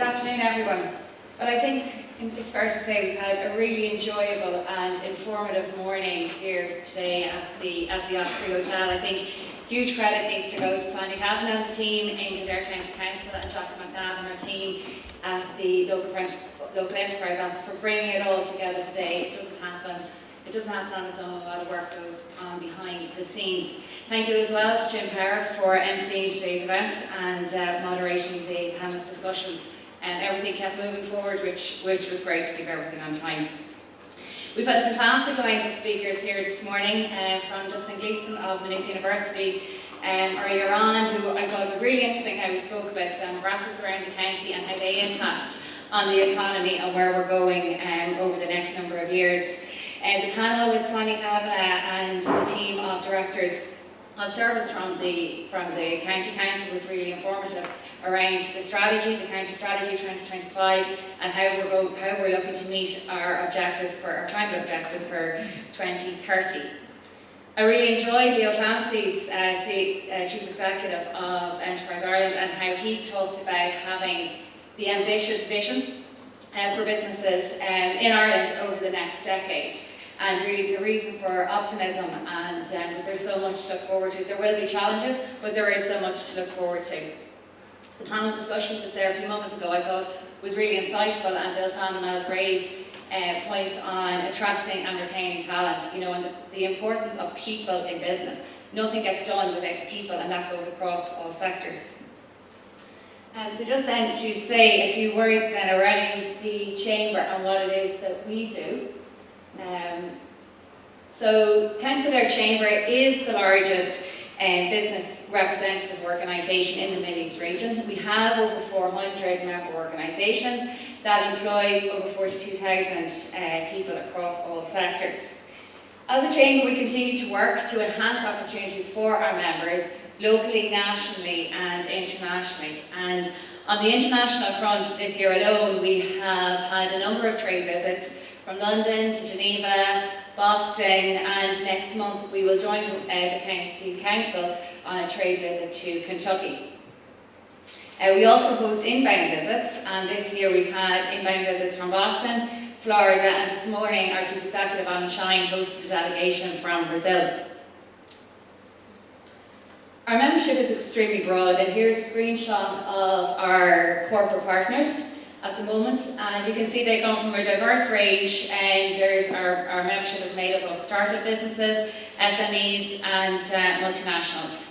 afternoon, everyone. Well, I think it's fair to say we've had a really enjoyable and informative morning here today at the Osprey Hotel. I think huge credit needs to go to Sonia Kavanagh and the team in Kildare County Council and Jackie McNabb and her team at the local enterprise office for bringing it all together today. It doesn't happen on its own. A lot of work goes on behind the scenes. Thank you as well to Jim Power for emceeing today's events and moderating the panel's discussions. And everything kept moving forward, which was great to keep everything on time. We've had a fantastic lineup of speakers here this morning from Justin Gleeson of Maynooth University, earlier on, who I thought was really interesting how we spoke about demographics around the county and how they impact on the economy and where we're going over the next number of years. The panel with Sonia Kavanagh and the team of directors of service from the County Council was really informative around the strategy, the County Strategy 2025, and how we're looking to meet our objectives for our climate objectives for 2030. I really enjoyed Leo Clancy's Chief Executive of Enterprise Ireland and how he talked about having the ambitious vision for businesses in Ireland over the next decade. And really the reason for optimism and that there's so much to look forward to. There will be challenges, but there is so much to look forward to. The panel discussion that was there a few moments ago I thought was really insightful and built on Mel Gray's points on attracting and retaining talent, and the importance of people in business. Nothing gets done without the people, and that goes across all sectors. So just then to say a few words then around the Chamber and what it is that we do. So County Kildare Chamber is the largest business representative organisation in the Mid-East region. We have over 400 member organisations that employ over 42,000 people across all sectors. As a Chamber, we continue to work to enhance opportunities for our members locally, nationally and internationally. And on the international front this year alone, we have had a number of trade visits from London to Geneva, Boston, and next month we will join the County Council on a trade visit to Kentucky. We also host inbound visits, and this year we've had inbound visits from Boston, Florida, and this morning our Chief Executive, Alan Shine, hosted a delegation from Brazil. Our membership is extremely broad, and here's a screenshot of our corporate partners at the moment, and you can see they come from a diverse range, and our membership is made up of startup businesses, SMEs and multinationals.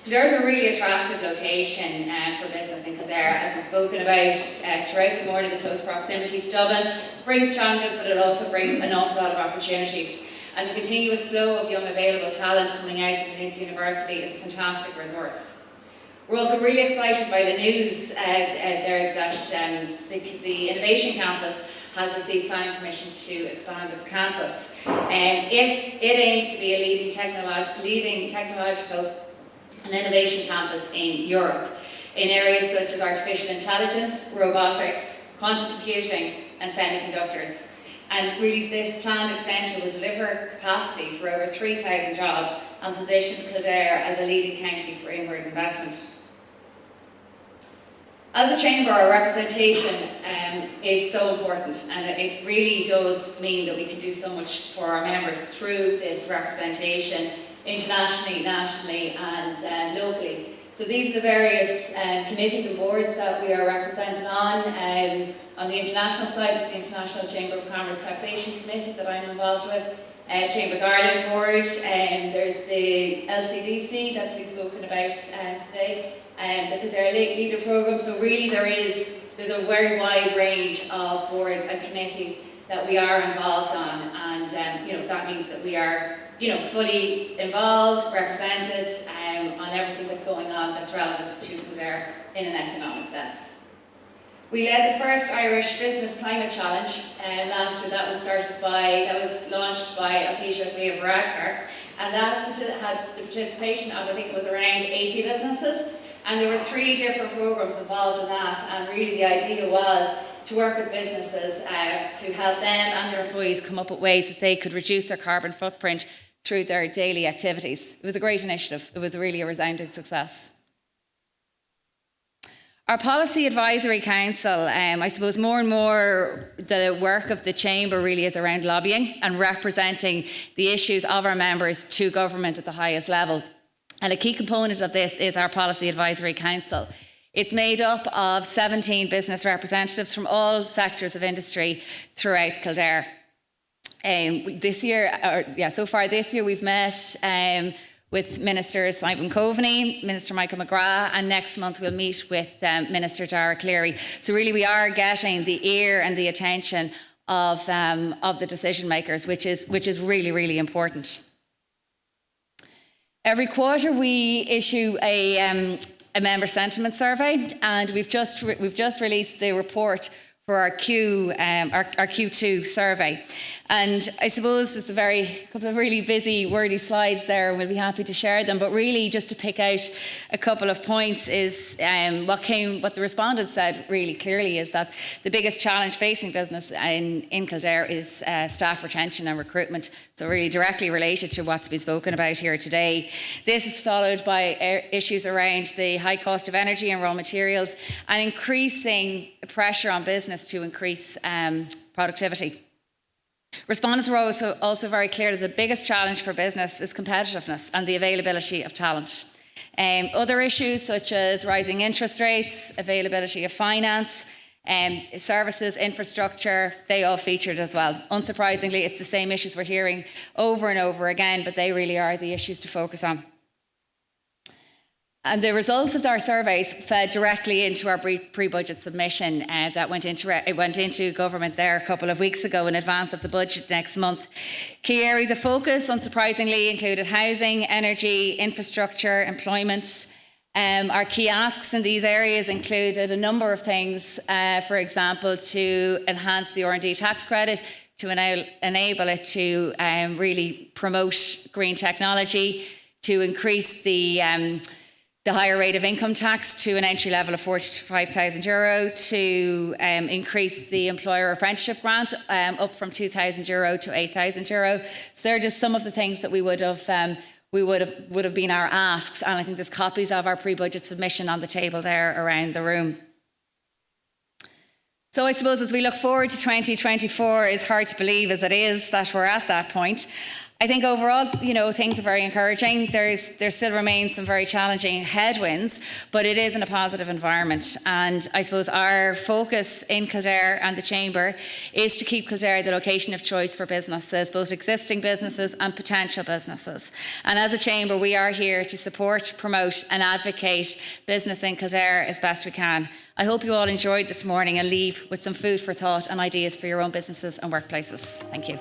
Kildare is a really attractive location for business in Kildare, as we've spoken about throughout the morning. The close proximity to Dublin brings challenges, but it also brings an awful lot of opportunities. And the continuous flow of young available talent coming out of Maynooth University is a fantastic resource. We're also really excited by the news there that the Innovation Campus has received planning permission to expand its campus. It aims to be a leading technological and innovation campus in Europe in areas such as artificial intelligence, robotics, quantum computing and semiconductors. And really this planned extension will deliver capacity for over 3,000 jobs and positions Kildare as a leading county for inward investment. As a Chamber, our representation is so important, and it really does mean that we can do so much for our members through this representation internationally, nationally and locally. So these are the various committees and boards that we are represented on. On the international side, it's the International Chamber of Commerce Taxation Committee that I'm involved with. Chambers Ireland Board, there's the LCDC that's been spoken about today, the Kildare Leader Programme. So really there's a very wide range of boards and committees that we are involved on, and that means that we are fully involved, represented on everything that's going on that's relevant to Kildare in an economic sense. We led the first Irish Business Climate Challenge last year. That was launched by Altisha Clea Varadkar, and that had the participation of, I think it was around 80 businesses, and there were 3 different programs involved in that, and really the idea was to work with businesses to help them and their employees come up with ways that they could reduce their carbon footprint through their daily activities. It was a great initiative. It was really a resounding success. Our Policy Advisory Council, I suppose more and more the work of the Chamber really is around lobbying and representing the issues of our members to government at the highest level. And a key component of this is our Policy Advisory Council. It's made up of 17 business representatives from all sectors of industry throughout Kildare. So far this year we've met with Minister Simon Coveney, Minister Michael McGrath, and next month we'll meet with Minister Dara Cleary. So really we are getting the ear and the attention of the decision makers, which is really, really important. Every quarter we issue a member sentiment survey, and we've just released the report for our Q2 survey. And I suppose it's a couple of really busy, wordy slides there, and we'll be happy to share them. But really, just to pick out a couple of points is what the respondents said really clearly is that the biggest challenge facing business in Kildare is staff retention and recruitment. So really directly related to what's been spoken about here today. This is followed by issues around the high cost of energy and raw materials and increasing pressure on business to increase productivity. Respondents were also very clear that the biggest challenge for business is competitiveness and the availability of talent. Other issues such as rising interest rates, availability of finance, services, infrastructure, they all featured as well. Unsurprisingly, it's the same issues we're hearing over and over again, but they really are the issues to focus on. And the results of our surveys fed directly into our pre-budget submission that went into government there a couple of weeks ago in advance of the budget next month. Key areas of focus, unsurprisingly, included housing, energy, infrastructure, employment. Our key asks in these areas included a number of things, for example, to enhance the R&D tax credit, to enable it to really promote green technology, to increase the higher rate of income tax to an entry level of €45,000, to increase the employer apprenticeship grant up from €2,000 to €8,000. So they're just some of the things that would have been our asks, and I think there's copies of our pre-budget submission on the table there around the room. So I suppose as we look forward to 2024, it's hard to believe as it is that we're at that point. I think overall, things are very encouraging. There still remains some very challenging headwinds, but it is in a positive environment. And I suppose our focus in Kildare and the Chamber is to keep Kildare the location of choice for businesses, both existing businesses and potential businesses. And as a Chamber, we are here to support, promote and advocate business in Kildare as best we can. I hope you all enjoyed this morning and leave with some food for thought and ideas for your own businesses and workplaces. Thank you.